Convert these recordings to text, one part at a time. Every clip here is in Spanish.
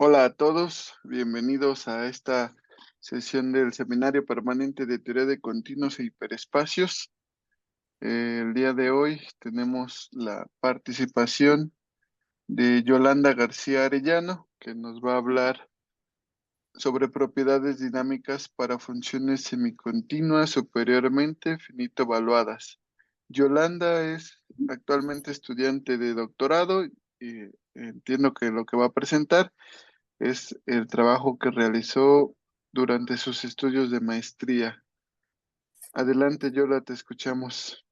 Hola a todos, bienvenidos a esta sesión del Seminario Permanente de Teoría de Continuos e Hiperespacios. El día de hoy tenemos la participación de Yolanda García Arellano, que nos va a hablar sobre propiedades dinámicas para funciones semicontinuas superiormente finito evaluadas. Yolanda es actualmente estudiante de doctorado y entiendo que lo que va a presentar es el trabajo que realizó durante sus estudios de maestría. Adelante, Yola, te escuchamos.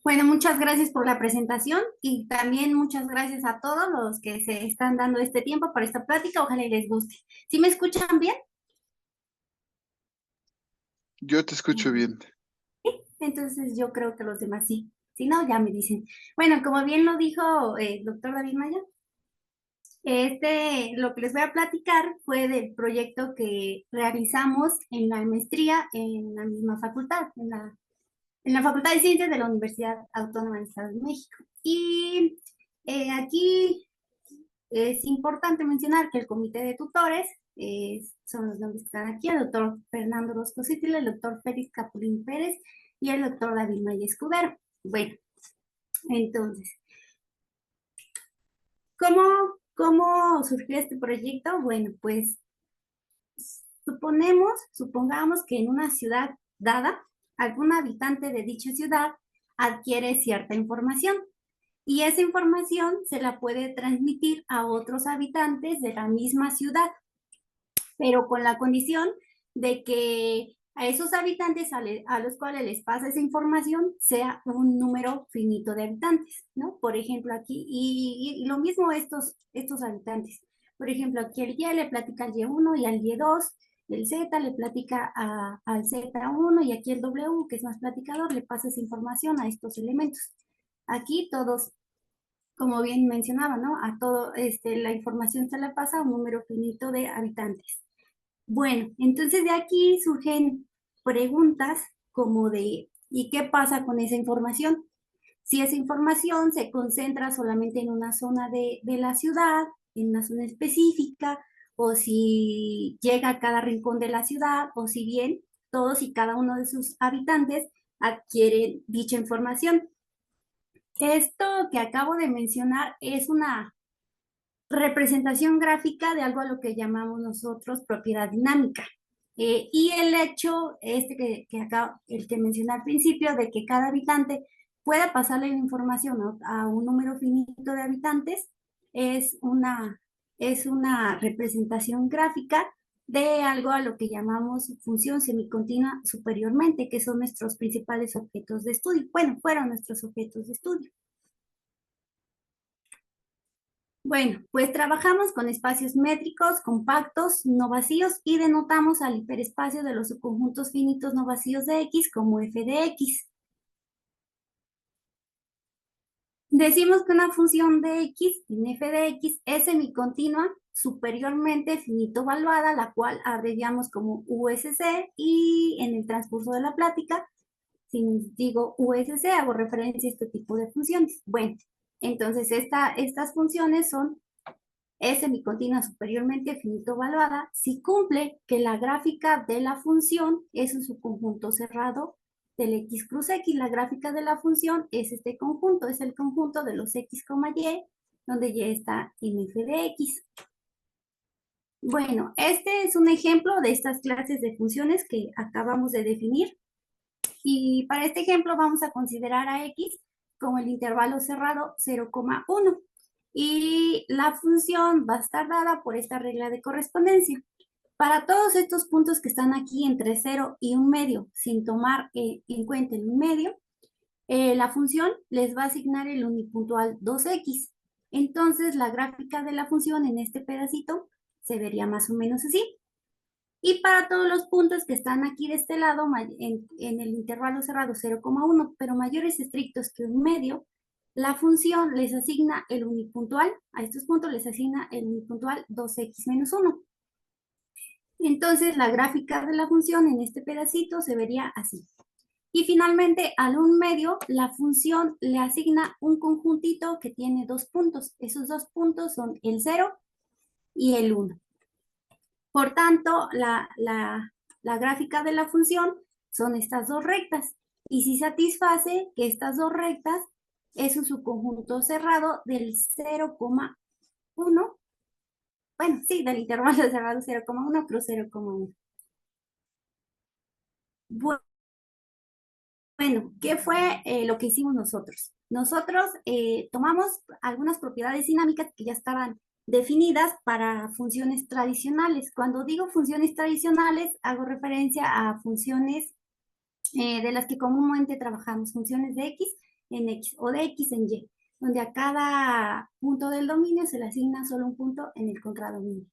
Bueno, muchas gracias por la presentación y también muchas gracias a todos los que se están dando este tiempo para esta plática. Ojalá y les guste. ¿Sí me escuchan bien? Yo te escucho bien. Entonces yo creo que los demás sí. Si no, ya me dicen. Bueno, como bien lo dijo el doctor David Maya, lo que les voy a platicar fue del proyecto que realizamos en la maestría en la misma facultad, en la Facultad de Ciencias de la Universidad Autónoma del Estado de México. Y aquí es importante mencionar que el comité de tutores son los nombres que están aquí: el doctor Fernando Orozco Citila, el doctor Félix Capulín Pérez y el doctor David Maya Escudero. Bueno, entonces, ¿cómo surgió este proyecto? Bueno, pues supongamos que en una ciudad dada, algún habitante de dicha ciudad adquiere cierta información y esa información se la puede transmitir a otros habitantes de la misma ciudad, pero con la condición de que a esos habitantes a los cuales les pasa esa información sea un número finito de habitantes, ¿no? Por ejemplo, aquí, y lo mismo estos habitantes. Por ejemplo, aquí el Y le platica al Y1 y al Y2, el Z le platica al Z1 y aquí el W, que es más platicador, le pasa esa información a estos elementos. Aquí todos, como bien mencionaba, ¿no? A todo, la información se la pasa a un número finito de habitantes. Bueno, entonces de aquí surgen preguntas como de, ¿y qué pasa con esa información? Si esa información se concentra solamente en una zona de la ciudad, en una zona específica, o si llega a cada rincón de la ciudad, o si bien todos y cada uno de sus habitantes adquieren dicha información. Esto que acabo de mencionar es una representación gráfica de algo a lo que llamamos nosotros propiedad dinámica. Y el hecho, el que mencioné al principio, de que cada habitante pueda pasarle la información a un número finito de habitantes, es una representación gráfica de algo a lo que llamamos función semicontinua superiormente, que son nuestros principales objetos de estudio. Bueno, fueron nuestros objetos de estudio. Bueno, pues trabajamos con espacios métricos, compactos, no vacíos y denotamos al hiperespacio de los subconjuntos finitos no vacíos de X como f de X. Decimos que una función de X en f de X es semicontinua superiormente finito evaluada, la cual abreviamos como USC, y en el transcurso de la plática, si digo USC, hago referencia a este tipo de funciones. Bueno, entonces estas funciones son es semicontinua superiormente finito evaluada si cumple que la gráfica de la función es un subconjunto cerrado del X cruz X. La gráfica de la función es este conjunto, es el conjunto de los X, Y, donde Y está en f de X. Bueno, este es un ejemplo de estas clases de funciones que acabamos de definir. Y para este ejemplo vamos a considerar a X como el intervalo cerrado 0,1. Y la función va a estar dada por esta regla de correspondencia. Para todos estos puntos que están aquí entre 0 y 1 medio, sin tomar en cuenta el 1 medio, la función les va a asignar el unipuntual 2x. Entonces la gráfica de la función en este pedacito se vería más o menos así. Y para todos los puntos que están aquí de este lado, en el intervalo cerrado 0,1, pero mayores estrictos que 1 medio, la función les asigna el unipuntual, a estos puntos les asigna el unipuntual 2x menos 1. Entonces la gráfica de la función en este pedacito se vería así. Y finalmente al 1 medio, la función le asigna un conjuntito que tiene 2 puntos. Esos 2 puntos son el 0 y el 1. Por tanto, la gráfica de la función son estas dos rectas. Y si satisface que estas dos rectas es un subconjunto cerrado del 0,1. Bueno, sí, del intervalo cerrado 0,1 plus 0,1. Bueno, ¿qué fue lo que hicimos nosotros? Nosotros tomamos algunas propiedades dinámicas que ya estaban definidas para funciones tradicionales. Cuando digo funciones tradicionales, hago referencia a funciones de las que comúnmente trabajamos, funciones de x en x o de x en y, donde a cada punto del dominio se le asigna solo un punto en el contradominio.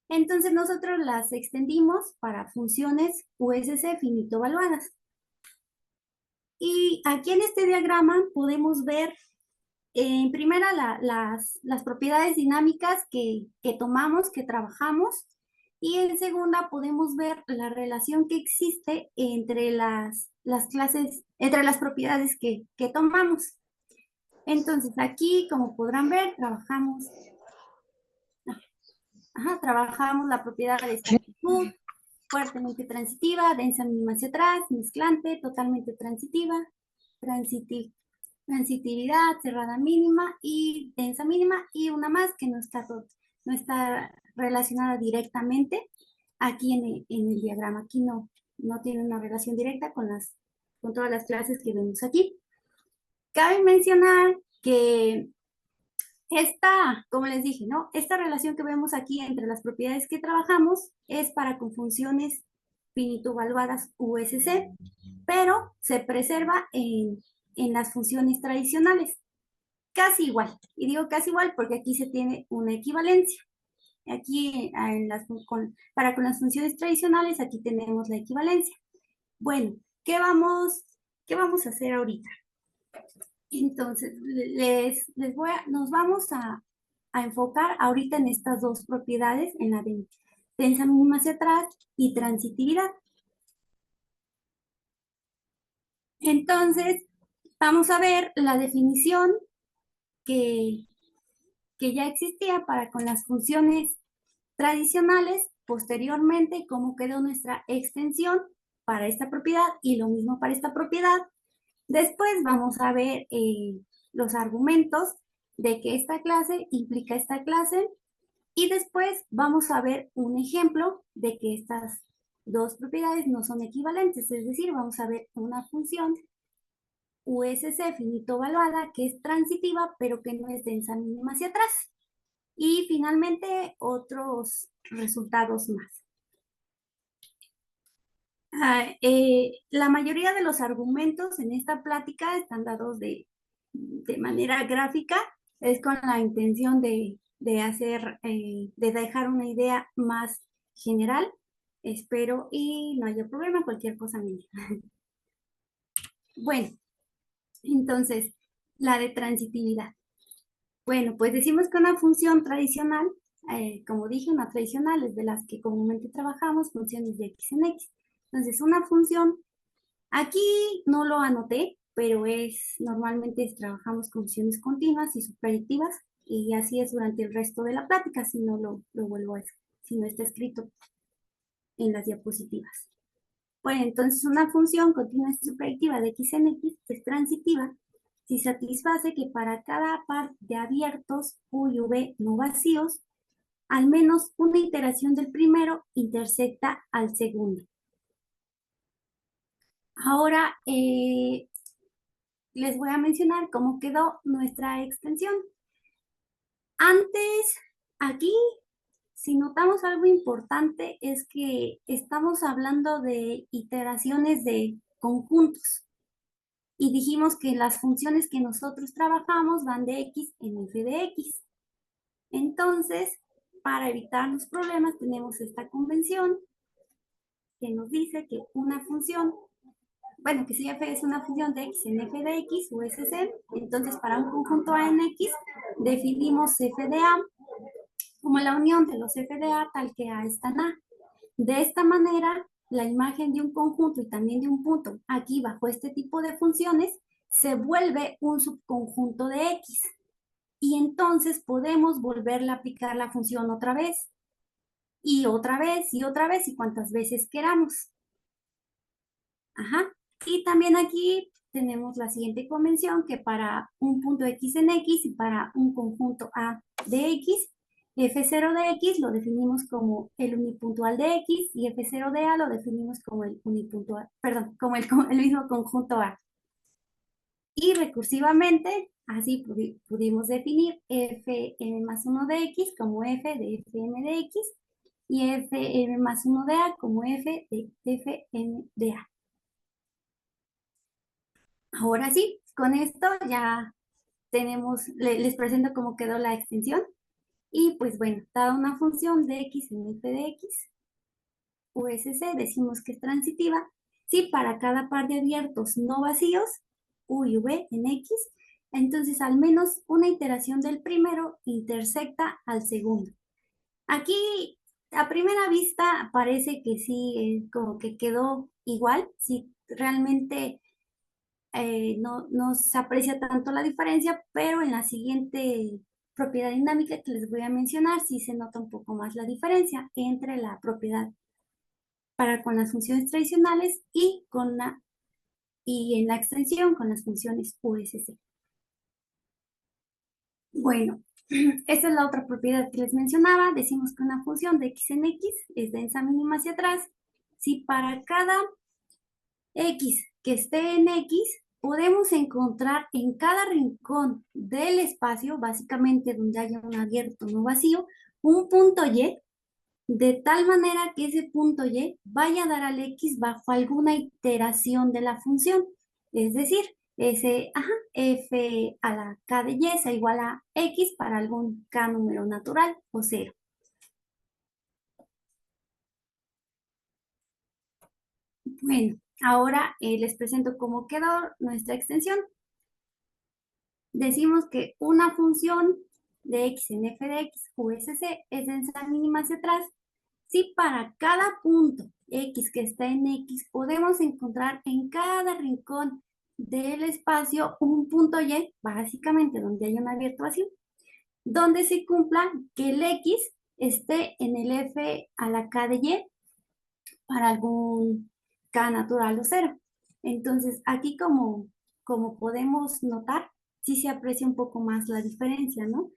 Entonces nosotros las extendimos para funciones USC finito evaluadas. Y aquí en este diagrama podemos ver en primera las propiedades dinámicas que tomamos, que trabajamos, y en segunda podemos ver la relación que existe entre las clases, entre las propiedades que tomamos. Entonces aquí, como podrán ver, trabajamos la propiedad de exactitud, fuertemente transitiva, densa mínima hacia atrás, mezclante, totalmente transitiva, transitividad, cerrada mínima y densa mínima, y una más que no está relacionada directamente aquí en el diagrama. Aquí no tiene una relación directa con todas las clases que vemos aquí. Cabe mencionar que como les dije, ¿no? Esta relación que vemos aquí entre las propiedades que trabajamos es para con funciones finito-evaluadas USC, pero se preserva en las funciones tradicionales. Casi igual. Y digo casi igual porque aquí se tiene una equivalencia. Aquí, para con las funciones tradicionales, aquí tenemos la equivalencia. Bueno, ¿qué vamos a hacer ahorita? Entonces, nos vamos a enfocar ahorita en estas dos propiedades, en la de densa mínima hacia atrás y transitividad. Entonces, vamos a ver la definición que ya existía para con las funciones tradicionales, posteriormente cómo quedó nuestra extensión para esta propiedad y lo mismo para esta propiedad. Después vamos a ver los argumentos de que esta clase implica esta clase, y después vamos a ver un ejemplo de que estas dos propiedades no son equivalentes, es decir, vamos a ver una función USC finito evaluada que es transitiva pero que no es densa mínima hacia atrás. Y finalmente otros resultados más. La mayoría de los argumentos en esta plática están dados de manera gráfica, es con la intención de dejar una idea más general. Espero y no haya problema, cualquier cosa mía. Bueno, entonces, la de transitividad. Bueno, pues decimos que una función tradicional, como dije, una tradicional es de las que comúnmente trabajamos, funciones de x en x. Entonces, una función, aquí no lo anoté, pero normalmente trabajamos con funciones continuas y subtractivas, y así es durante el resto de la plática, si no lo vuelvo a decir, si no está escrito en las diapositivas. Bueno, entonces una función continua y subtractiva de x en x es transitiva si satisface que para cada par de abiertos U y V no vacíos, al menos una iteración del primero intersecta al segundo. Ahora les voy a mencionar cómo quedó nuestra extensión. Antes, aquí, si notamos algo importante, es que estamos hablando de iteraciones de conjuntos. Y dijimos que las funciones que nosotros trabajamos van de x en f de x. Entonces, para evitar los problemas, tenemos esta convención que nos dice que una función, bueno, que si f es una función de x en f de x, USC, entonces para un conjunto A en x, definimos f de A como la unión de los f de A tal que A está en A. De esta manera, la imagen de un conjunto y también de un punto aquí bajo este tipo de funciones se vuelve un subconjunto de X. y entonces podemos volverle a aplicar la función otra vez, y otra vez, y otra vez, y cuantas veces queramos. Ajá. Y también aquí tenemos la siguiente convención, que para un punto X en X y para un conjunto A de X, F0 de X lo definimos como el unipuntual de X y F0 de A lo definimos como el unipuntual, perdón, como el mismo conjunto A. Y recursivamente, así pudimos definir Fm más 1 de X como F de Fm de X y Fm más 1 de A como F de Fm de A. Ahora sí, con esto ya tenemos, les presento cómo quedó la extensión. Y pues bueno, dada una función de x en f de x, USC, decimos que es transitiva, si para cada par de abiertos no vacíos, U y V en x, entonces al menos una iteración del primero intersecta al segundo. Aquí, a primera vista, parece que sí, como que quedó igual, si realmente no se aprecia tanto la diferencia, pero en la siguiente propiedad dinámica que les voy a mencionar, sí se nota un poco más la diferencia entre la propiedad para con las funciones tradicionales y en la extensión con las funciones USC. Bueno, esta es la otra propiedad que les mencionaba. Decimos que una función de x en x es densa mínima hacia atrás si para cada x que esté en x, podemos encontrar en cada rincón del espacio, básicamente donde haya un abierto no vacío, un punto y, de tal manera que ese punto y vaya a dar al x bajo alguna iteración de la función. Es decir, f a la k de y es igual a x para algún k número natural o 0. Bueno, ahora les presento cómo quedó nuestra extensión. Decimos que una función de x en f de x, USC, es densa mínima hacia atrás si para cada punto x que está en x podemos encontrar en cada rincón del espacio un punto y, básicamente donde hay un abierto vacío, donde se cumpla que el x esté en el f a la k de y para algún k natural o 0. Entonces, aquí como podemos notar, sí se aprecia un poco más la diferencia, ¿no?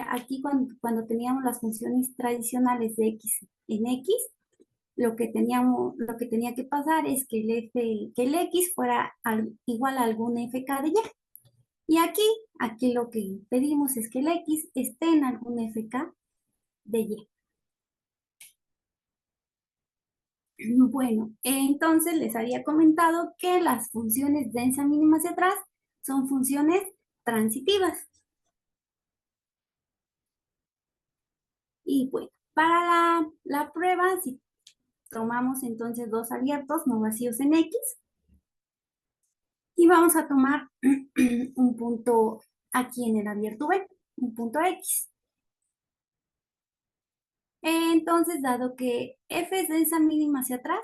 Aquí cuando teníamos las funciones tradicionales de x en x, lo que tenía que pasar es que que el x fuera igual a algún fk de y. Y aquí lo que pedimos es que el x esté en algún fk de y. Bueno, entonces les había comentado que las funciones densa mínima hacia atrás son funciones transitivas. Y bueno, para la prueba, si tomamos entonces dos abiertos no vacíos en X, y vamos a tomar un punto aquí en el abierto B, un punto X. Entonces, dado que F es densa mínima hacia atrás,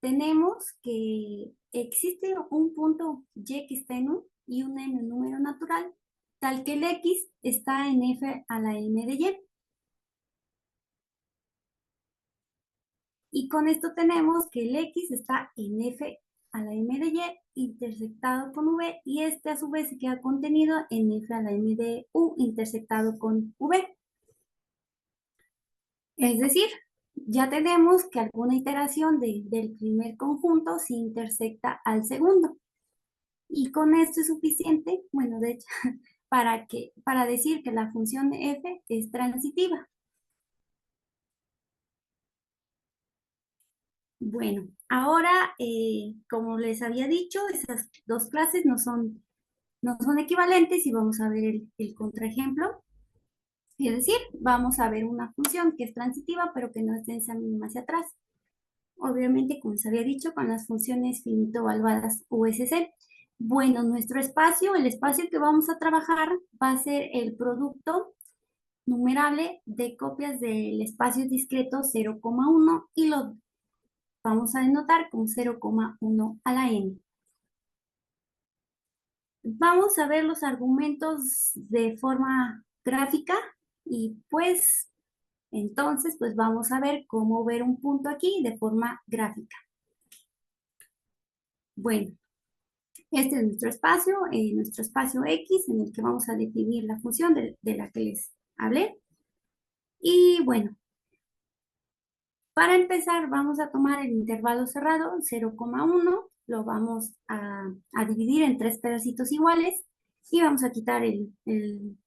tenemos que existe un punto Y que está en U y un M, un número natural, tal que el X está en F a la M de Y. Y con esto tenemos que el X está en F a la M de Y intersectado con V y este a su vez se queda contenido en F a la M de U intersectado con V. Es decir, ya tenemos que alguna iteración del primer conjunto se intersecta al segundo. Y con esto es suficiente, bueno, de hecho, para decir que la función f es transitiva. Bueno, ahora, como les había dicho, esas dos clases no son equivalentes y vamos a ver el contraejemplo. Es decir, vamos a ver una función que es transitiva, pero que no es densa mínima hacia atrás. Obviamente, como les había dicho, con las funciones finito valuadas USC. Bueno, nuestro espacio, el espacio que vamos a trabajar va a ser el producto numerable de copias del espacio discreto 0,1 y lo vamos a denotar con 0,1 a la n. Vamos a ver los argumentos de forma gráfica y pues entonces pues vamos a ver cómo ver un punto aquí de forma gráfica. Bueno, este es nuestro espacio X en el que vamos a definir la función de la que les hablé. Y bueno, para empezar vamos a tomar el intervalo cerrado 0,1, lo vamos a dividir en 3 pedacitos iguales y vamos a quitar el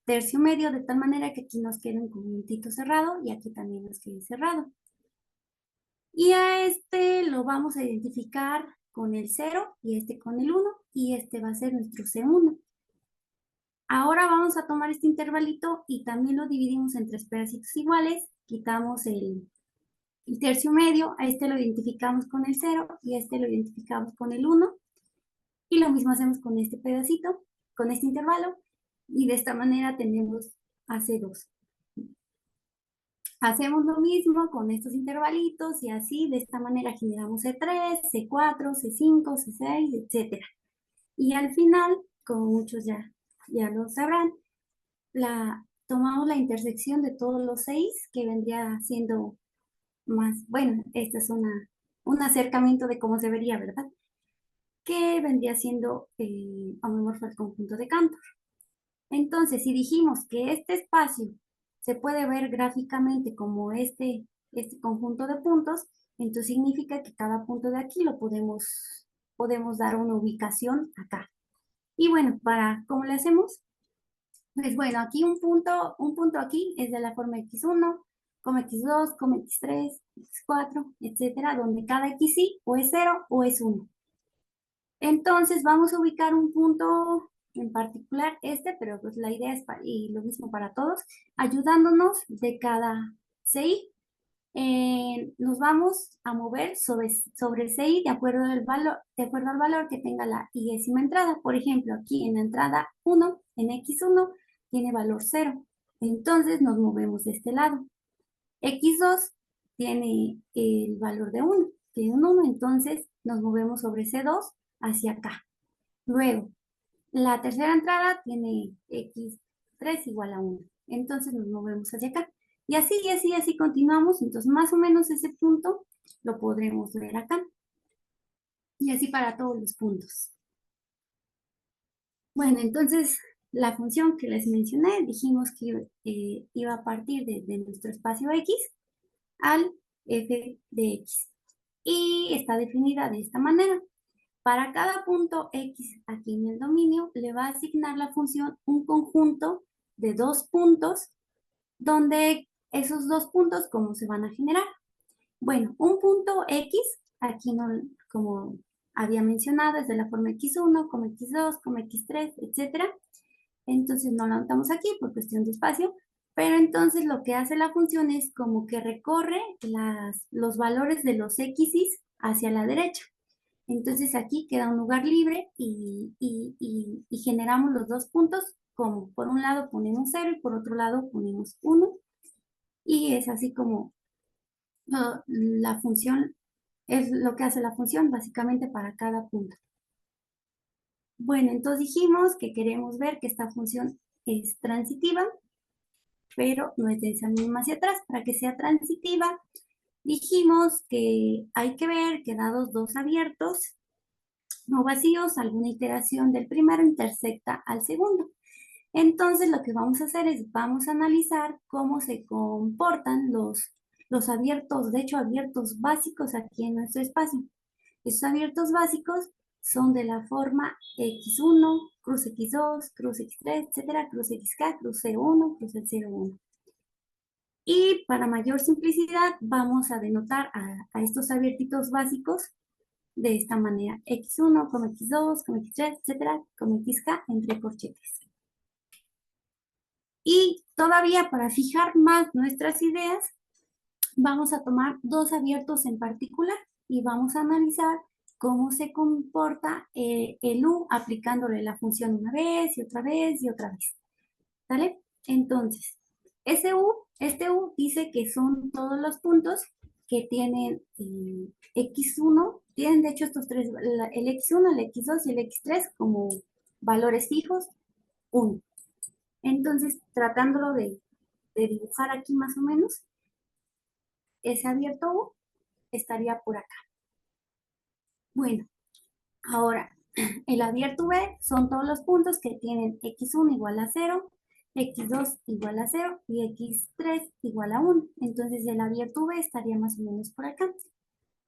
tercio medio de tal manera que aquí nos quede un puntito cerrado y aquí también nos quede cerrado. Y a este lo vamos a identificar con el 0 y este con el 1 y este va a ser nuestro C1. Ahora vamos a tomar este intervalito y también lo dividimos en 3 pedacitos iguales, quitamos el tercio medio, a este lo identificamos con el 0 y a este lo identificamos con el 1 y lo mismo hacemos con este pedacito, con este intervalo y de esta manera tenemos AC2. Hacemos lo mismo con estos intervalitos y así de esta manera generamos C3, C4, C5, C6, etc. Y al final, como muchos ya lo sabrán, tomamos la intersección de todos los 6 que vendría siendo más, bueno, este es un acercamiento de cómo se vería, ¿verdad? Que vendría siendo homomorfo al conjunto de Cantor. Entonces, si dijimos que este espacio se puede ver gráficamente como este conjunto de puntos, entonces significa que cada punto de aquí lo podemos dar una ubicación acá. Y bueno, ¿cómo le hacemos? Pues bueno, aquí un punto aquí es de la forma x1, como x2, como x3, x4, etcétera, donde cada x sí o es 0 o es 1. Entonces vamos a ubicar un punto en particular pero pues la idea es, y lo mismo para todos, ayudándonos de cada CI. Nos vamos a mover sobre el CI de acuerdo al valor que tenga la iésima entrada. Por ejemplo, aquí en la entrada 1, en X1, tiene valor 0. Entonces nos movemos de este lado. X2 tiene el valor de 1, tiene un 1, entonces nos movemos sobre C2 hacia acá. Luego, la tercera entrada tiene X3 igual a 1, entonces nos movemos hacia acá. Y así continuamos, entonces más o menos ese punto lo podremos ver acá. Y así para todos los puntos. Bueno, entonces la función que les mencioné, dijimos que iba a partir de nuestro espacio X al f de x. Y está definida de esta manera. Para cada punto x aquí en el dominio, le va a asignar la función un conjunto de 2 puntos, donde esos 2 puntos, ¿cómo se van a generar? Bueno, un punto x, aquí no, como había mencionado, es de la forma x1, como x2, como x3, etc. Entonces no lo anotamos aquí por cuestión de espacio, pero entonces lo que hace la función es como que recorre los valores de los x's hacia la derecha. Entonces aquí queda un lugar libre y generamos los 2 puntos como por un lado ponemos 0 y por otro lado ponemos 1. Y es así como la función, es lo que hace la función básicamente para cada punto. Bueno, entonces dijimos que queremos ver que esta función es transitiva, pero no es de esa misma hacia atrás. Para que sea transitiva, dijimos que hay que ver que dados 2 abiertos, no vacíos, alguna iteración del primero intersecta al segundo. Entonces lo que vamos a hacer es, vamos a analizar cómo se comportan los abiertos, de hecho abiertos básicos aquí en nuestro espacio. Estos abiertos básicos son de la forma x1, cruz x2, cruz x3, etcétera, cruz xk, cruz 01, cruz el 01. Y para mayor simplicidad vamos a denotar a estos abiertitos básicos de esta manera, x1, como x2, como x3, etcétera, como xk entre corchetes. Y todavía para fijar más nuestras ideas, vamos a tomar 2 abiertos en particular y vamos a analizar cómo se comporta el u aplicándole la función una vez y otra vez y otra vez. ¿Sale? Entonces, este u dice que son todos los puntos que tienen x1, tienen de hecho estos tres, el x1, el x2 y el x3 como valores fijos, 1. Entonces, tratándolo de dibujar aquí más o menos, ese abierto U estaría por acá. Bueno, ahora, el abierto B son todos los puntos que tienen x1 igual a 0, x2 igual a 0 y x3 igual a 1. Entonces, el abierto B estaría más o menos por acá.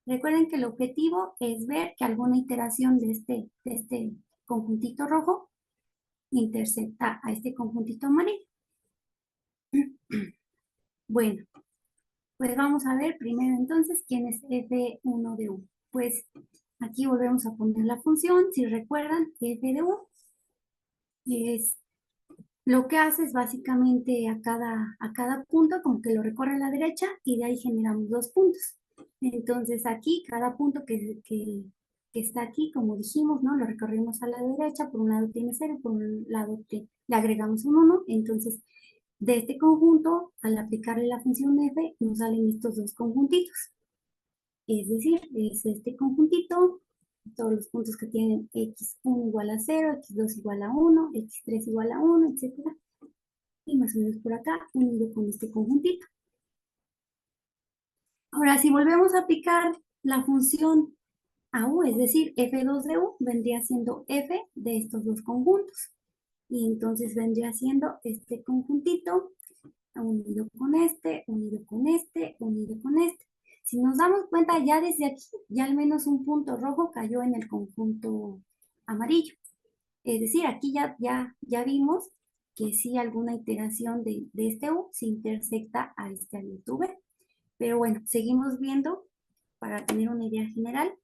Recuerden que el objetivo es ver que alguna iteración de este conjuntito rojo intersecta a este conjuntito amarillo. Bueno, pues vamos a ver primero entonces quién es f1 de u. Pues aquí volvemos a poner la función. Si recuerdan, f de u es lo que hace es básicamente a cada punto como que lo recorre a la derecha y de ahí generamos 2 puntos. Entonces aquí cada punto que está aquí, como dijimos, ¿no? Lo recorrimos a la derecha, por un lado tiene 0, por un lado le agregamos un 1. Entonces de este conjunto, al aplicarle la función f, nos salen estos dos conjuntitos. Es decir, es este conjuntito, todos los puntos que tienen x1 igual a 0, x2 igual a 1, x3 igual a 1, etc. Y más o menos por acá, unido con este conjuntito. Ahora, si volvemos a aplicar la función a u, es decir, f2 de u, vendría siendo f de estos dos conjuntos. Y entonces vendría siendo este conjuntito unido con este, unido con este, unido con este. Si nos damos cuenta, ya desde aquí, ya al menos un punto rojo cayó en el conjunto amarillo. Es decir, aquí ya vimos que sí alguna iteración de este U se intersecta a este abierto V. Pero bueno, seguimos viendo para tener una idea general.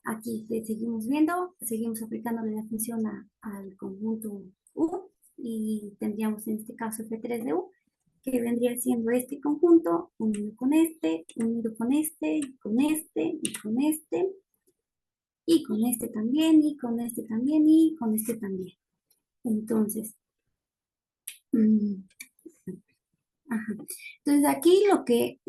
Aquí seguimos viendo, seguimos aplicándole la función al conjunto U y tendríamos en este caso F3 de U, que vendría siendo este conjunto unido con este, unido con este, con este, y con este, y con este también, y con este también, y con este también. Entonces, ajá. Entonces aquí lo que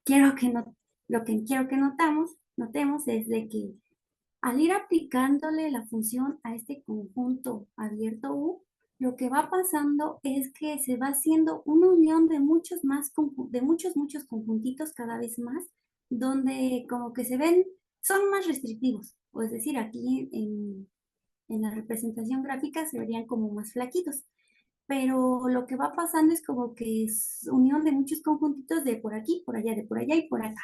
quiero que no, lo que quiero que notemos es de que al ir aplicándole la función a este conjunto abierto U, lo que va pasando es que se va haciendo una unión de muchos conjuntitos cada vez más, donde como que se ven, son más restrictivos. O es decir, aquí en la representación gráfica se verían como más flaquitos. Pero lo que va pasando es como que es unión de muchos conjuntitos de por aquí, por allá, de por allá y por acá.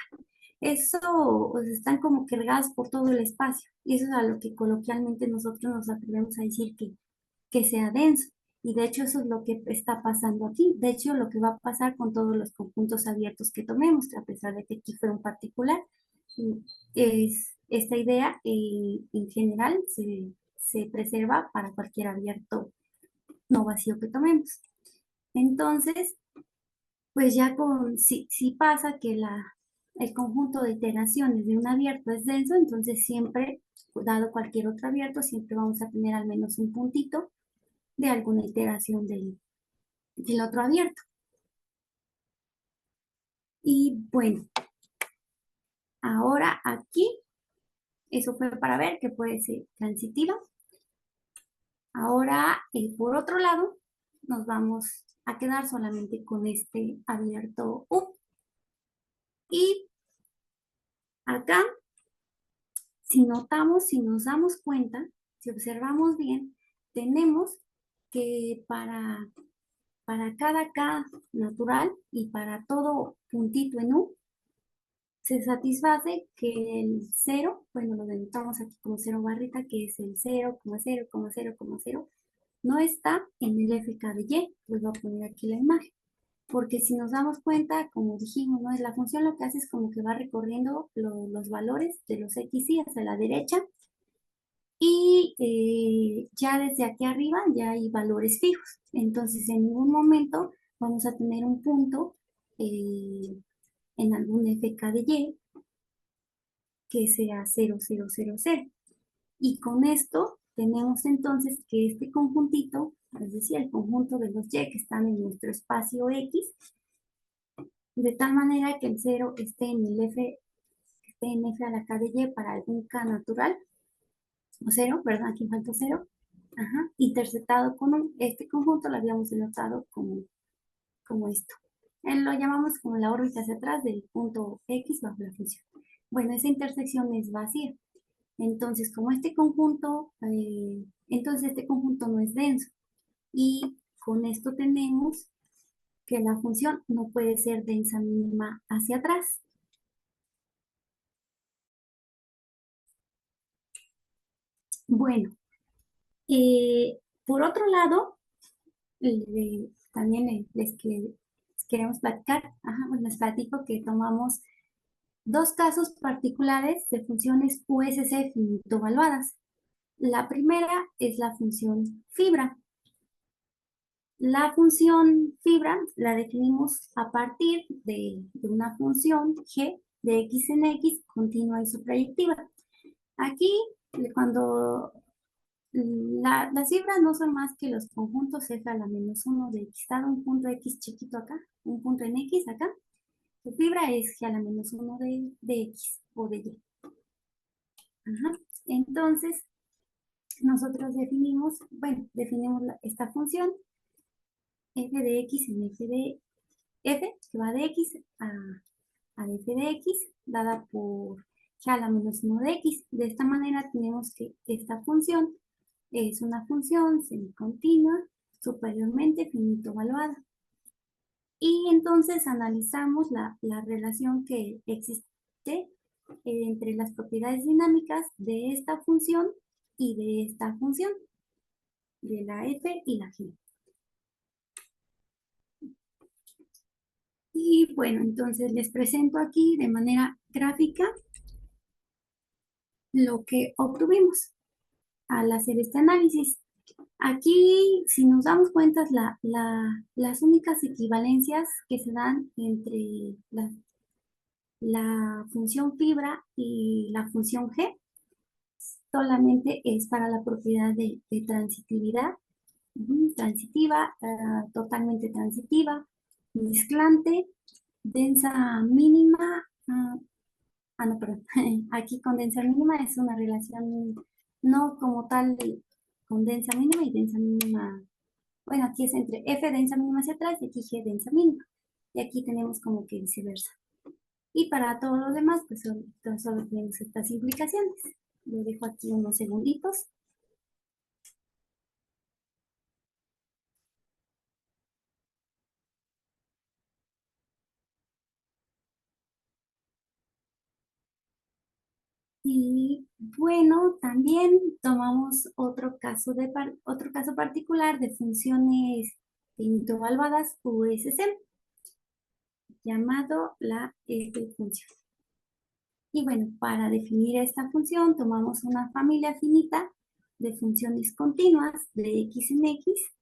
Eso, pues, están como que regadas por todo el espacio. Y eso es a lo que coloquialmente nosotros nos atrevemos a decir que sea denso. Y de hecho eso es lo que está pasando aquí. De hecho, lo que va a pasar con todos los conjuntos abiertos que tomemos, a pesar de que aquí fue un particular, es esta idea en general se preserva para cualquier abierto no vacío que tomemos. Entonces, pues ya si pasa que el conjunto de iteraciones de un abierto es denso, entonces siempre, dado cualquier otro abierto, siempre vamos a tener al menos un puntito de alguna iteración del otro abierto. Y bueno, ahora aquí, eso fue para ver que puede ser transitiva. Ahora, por otro lado, nos vamos a quedar solamente con este abierto U. Y acá, si notamos, si nos damos cuenta, si observamos bien, tenemos que para cada K natural y para todo puntito en U, se satisface que el 0, bueno, lo denotamos aquí como 0 barrita, que es el 0,0,0,0, no está en el FK de Y. Les voy a poner aquí la imagen. Porque si nos damos cuenta, como dijimos, ¿no? Es la función lo que hace es como que va recorriendo los valores de los x y hacia la derecha. Y ya desde aquí arriba ya hay valores fijos. Entonces en ningún momento vamos a tener un punto en algún FK de Y que sea 0, 0, 0, 0. Y con esto tenemos entonces que este conjuntito, es decir, el conjunto de los Y que están en nuestro espacio X, de tal manera que el 0 esté en el F, esté en F a la K de Y para algún K natural, o 0, ¿verdad? Aquí falta 0. Ajá, interceptado con este conjunto lo habíamos denotado como esto. Lo llamamos como la órbita hacia atrás del punto X bajo la función. Bueno, esa intersección es vacía. Entonces, como entonces este conjunto no es denso. Y con esto tenemos que la función no puede ser densa mínima hacia atrás. Bueno, por otro lado, también les queremos platicar, bueno, les platico que tomamos dos casos particulares de funciones USC finito evaluadas. La primera es la función fibra. La función fibra la definimos a partir de una función g de x en x continua y suprayectiva. Aquí, cuando las fibras no son más que los conjuntos f a la menos 1 de x, dado un punto x chiquito acá, un punto en x acá, la fibra es g a la menos 1 de x o de y. Ajá. Entonces, nosotros definimos esta función f de x en f de f, que va de x a f de x, dada por g a la menos 1 de x. De esta manera tenemos que esta función es una función semicontinua superiormente finito evaluada. Y entonces analizamos la relación que existe entre las propiedades dinámicas de esta función y de esta función, de la f y la g. Y bueno, entonces les presento aquí de manera gráfica lo que obtuvimos al hacer este análisis. Aquí, si nos damos cuenta, las únicas equivalencias que se dan entre la función fibra y la función g solamente es para la propiedad de transitividad, transitiva, totalmente transitiva, mezclante, densa mínima. No, perdón. Aquí con densa mínima es una relación no como tal con densa mínima y densa mínima. Bueno, aquí es entre f densa mínima hacia atrás y aquí g densa mínima. Y aquí tenemos como que viceversa. Y para todos los demás, pues solo tenemos estas implicaciones. Lo dejo aquí unos segunditos. Y bueno, también tomamos otro caso particular de funciones finito-evaluadas USC, llamado la f-función. Y bueno, para definir esta función tomamos una familia finita de funciones continuas de x en x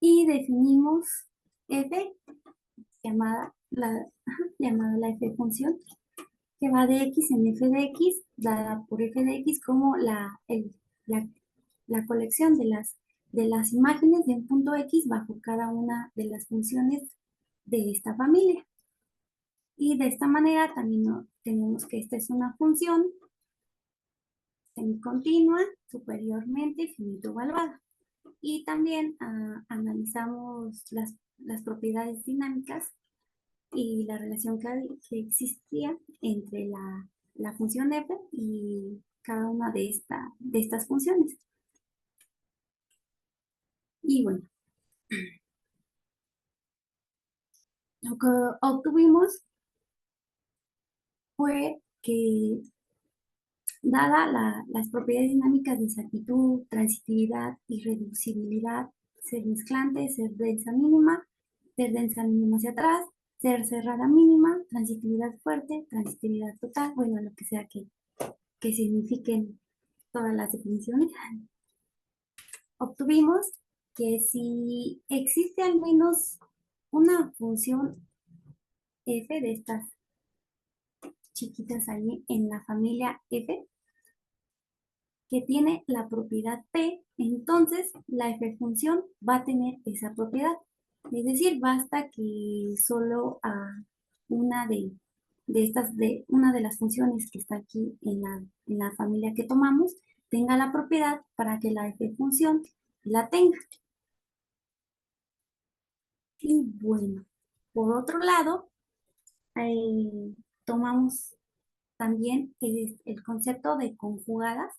y definimos f llamada llamada la f-función, que va de x en f de x, dada por f de x como la colección de las imágenes de un punto x bajo cada una de las funciones de esta familia. Y de esta manera también tenemos que esta es una función semicontinua, superiormente finito evaluada. Y también analizamos las propiedades dinámicas y la relación que existía entre la función f y cada una de estas funciones. Y bueno, lo que obtuvimos fue que, dada las propiedades dinámicas de exactitud, transitividad y reducibilidad, ser mezclante, ser densa mínima hacia atrás, ser cerrada mínima, transitividad fuerte, transitividad total, bueno, lo que sea que signifiquen todas las definiciones, obtuvimos que si existe al menos una función f de estas chiquitas ahí en la familia f que tiene la propiedad p, entonces la f función va a tener esa propiedad. Es decir, basta que solo a una una de las funciones que está aquí en la familia que tomamos tenga la propiedad para que la F función la tenga. Y bueno, por otro lado, tomamos también el concepto de conjugadas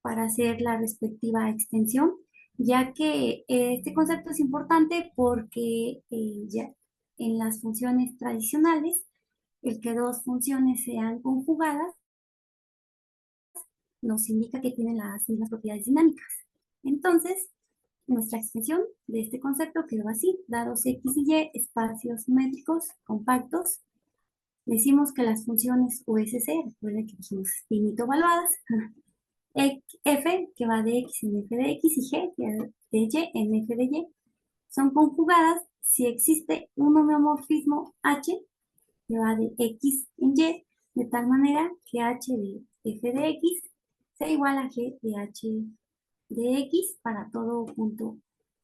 para hacer la respectiva extensión, ya que este concepto es importante porque ya en las funciones tradicionales, el que dos funciones sean conjugadas nos indica que tienen las mismas propiedades dinámicas. Entonces, nuestra extensión de este concepto quedó así: dados X y Y, espacios métricos compactos, decimos que las funciones USC, recuerden que dijimos finito evaluadas, F, que va de X en F de X, y G, que va de Y en F de Y, son conjugadas si existe un homeomorfismo H, que va de X en Y, de tal manera que H de F de X sea igual a G de H de X para todo punto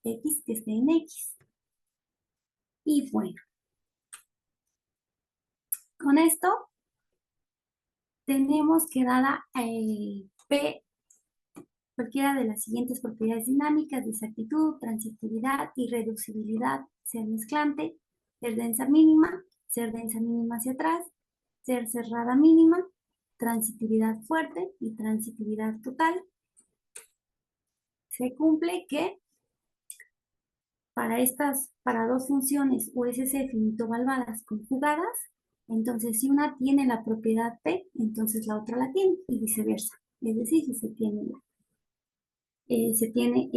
X que esté en X. Y bueno, con esto tenemos que dada P cualquiera de las siguientes propiedades dinámicas de exactitud, transitividad y reducibilidad: ser mezclante, ser densa mínima hacia atrás, ser cerrada mínima, transitividad fuerte y transitividad total. Se cumple que para dos funciones USC finito valvadas conjugadas, entonces si una tiene la propiedad P, entonces la otra la tiene, y viceversa. Es decir, si se tiene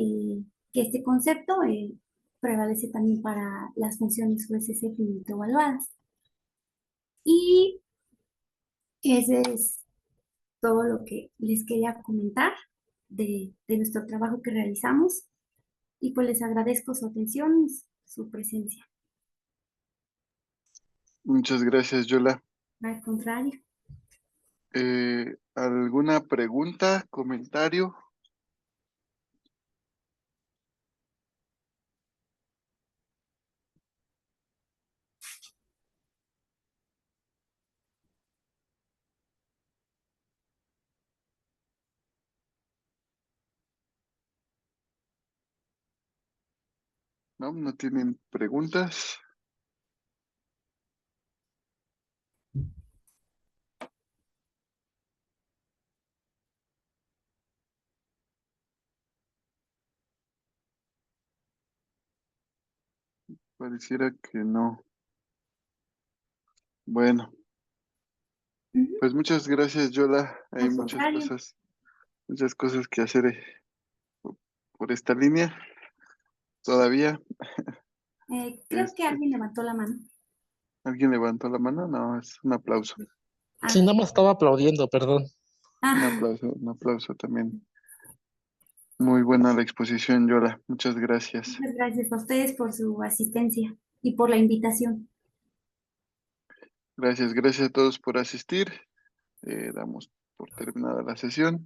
que este concepto prevalece también para las funciones USC finito evaluadas. Y ese es todo lo que les quería comentar de nuestro trabajo que realizamos, y pues les agradezco su atención y su presencia. Muchas gracias, Yola. Al contrario. ¿Alguna pregunta, comentario? ¿No? ¿No tienen preguntas? Pareciera que no. Bueno, pues muchas gracias, Yola. Hay Al contrario. muchas cosas que hacer por esta línea todavía. Creo que Este, alguien levantó la mano. ¿Alguien levantó la mano? No, es un aplauso. Sí, Ah, nada más estaba aplaudiendo, perdón. ah, Un aplauso también. Muy buena la exposición, Yola. Muchas gracias. muchas gracias a ustedes por su asistencia y por la invitación. Gracias a todos por asistir. Damos por terminada la sesión.